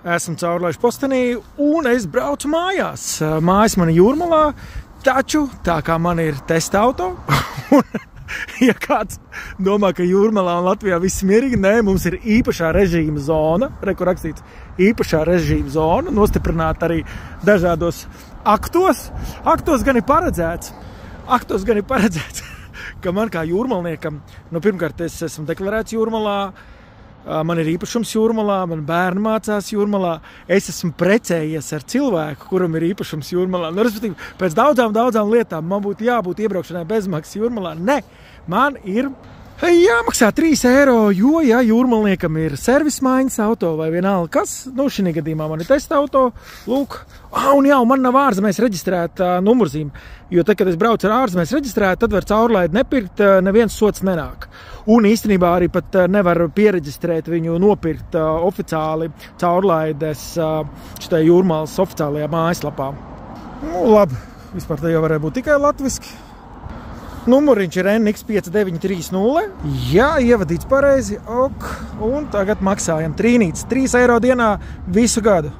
Esmu Caurlaišu postenī un es braucu mājās. Mājas man ir Jūrmalā, taču tā kā man ir testa auto, ja kāds domā, ka Jūrmalā un Latvijā viss mierīgi, nē, mums ir īpašā režīma zona, kur rakstīts īpašā režīma zona, nostiprināta arī dažādos aktos. Aktos gan ir paredzēts, ka man kā jūrmalniekam, pirmkārt es esmu deklarēts Jūrmalā, man ir īpašums Jūrmalā, man bērni mācās Jūrmalā, es esmu precējies ar cilvēku, kuram ir īpašums Jūrmalā. Respektīvi, pēc daudzām lietām man būtu jābūt iebraukšanai bezmaksas Jūrmalā. Ne, man ir jāmaksā 3 eiro, jo, ja jūrmalniekam ir servismaiņas auto vai vienalga kas, šī gadījumā man ir testa auto, lūk, un jau man nav ārzemēs reģistrēta numurzīme, jo tad, kad es braucu ar ārzemēs reģistrēt, tad var caurlaidi nepirkt, neviens sots nenāk. Un īstenībā arī pat nevar piereģistrēt viņu nopirkt oficiāli caurlaides šitai Jūrmalas oficiālajā mājaslapā. Labi, vispār te jau varēja būt tikai latviski. Numuriņš ir NX5930. Jā, ievadīts pareizi. Ok, un tagad maksājam trīnītes 3 eiro dienā visu gadu.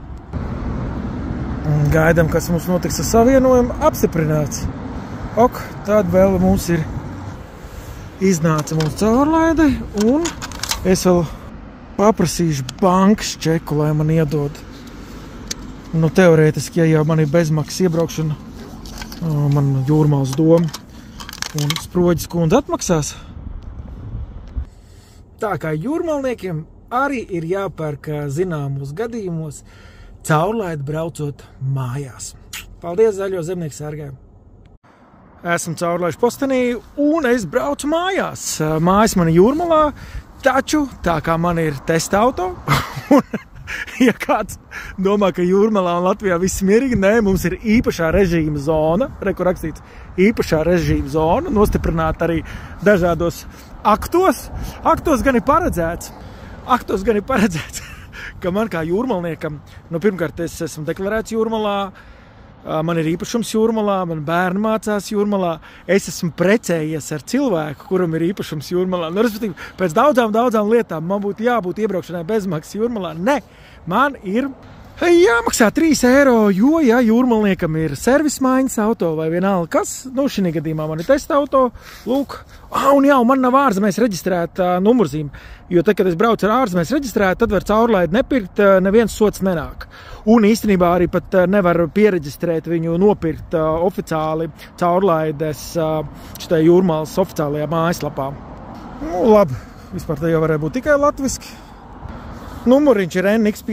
Gaidam, kas mums notiks ar savienojumu. Apstiprināts. Ok, tad vēl mums ir iznāca mūsu caurlaide, un es vēl paprasīšu bankas čeku, lai man iedod. Teorētiski, ja jau man ir bezmaksas iebraukšana, man Jūrmalas doma un Sproģis kundze atmaksās. Tā kā jūrmalniekiem arī ir jāpērk zināmos gadījumos caurlaidi braucot mājās. Paldies Zaļo zemnieku sargai! Esmu Caurlaišu postenī un es braucu mājās. Mājas man ir Jūrmalā, taču tā kā man ir testa auto, ja kāds domā, ka Jūrmalā un Latvijā viss mierīgi, nē, mums ir īpašā režīma zona, kur rakstīts īpašā režīma zona, nostiprināta arī dažādos aktos. Aktos gan ir paredzēts, ka man kā jūrmalniekam, pirmkārt es esmu deklarēts Jūrmalā, man ir īpašums Jūrmalā, man bērni mācās Jūrmalā, es esmu precējies ar cilvēku, kuram ir īpašums Jūrmalā. Respektīvi, pēc daudzām lietām man būtu jābūt iebraukšanai bezmaksas Jūrmalā. Ne, man ir jāmaksā 3 eiro, jo, ja jūrmalniekam ir servismaiņas auto vai vienalga kas, šī gadījumā man ir testa auto, lūk, un jau man nav ārzemēs reģistrēta numurzīme, jo tad, kad es braucu ar ārzemēs reģistrēt, tad var caurlaidi nepirkt, neviens sots nenāk. Un īstenībā arī pat nevar piereģistrēt viņu nopirkt oficiāli caurlaides šitai Jūrmalas oficiālajā mājaslapā. Labi, vispār te jau varēja būt tikai latviski. Numuriņš ir NX5.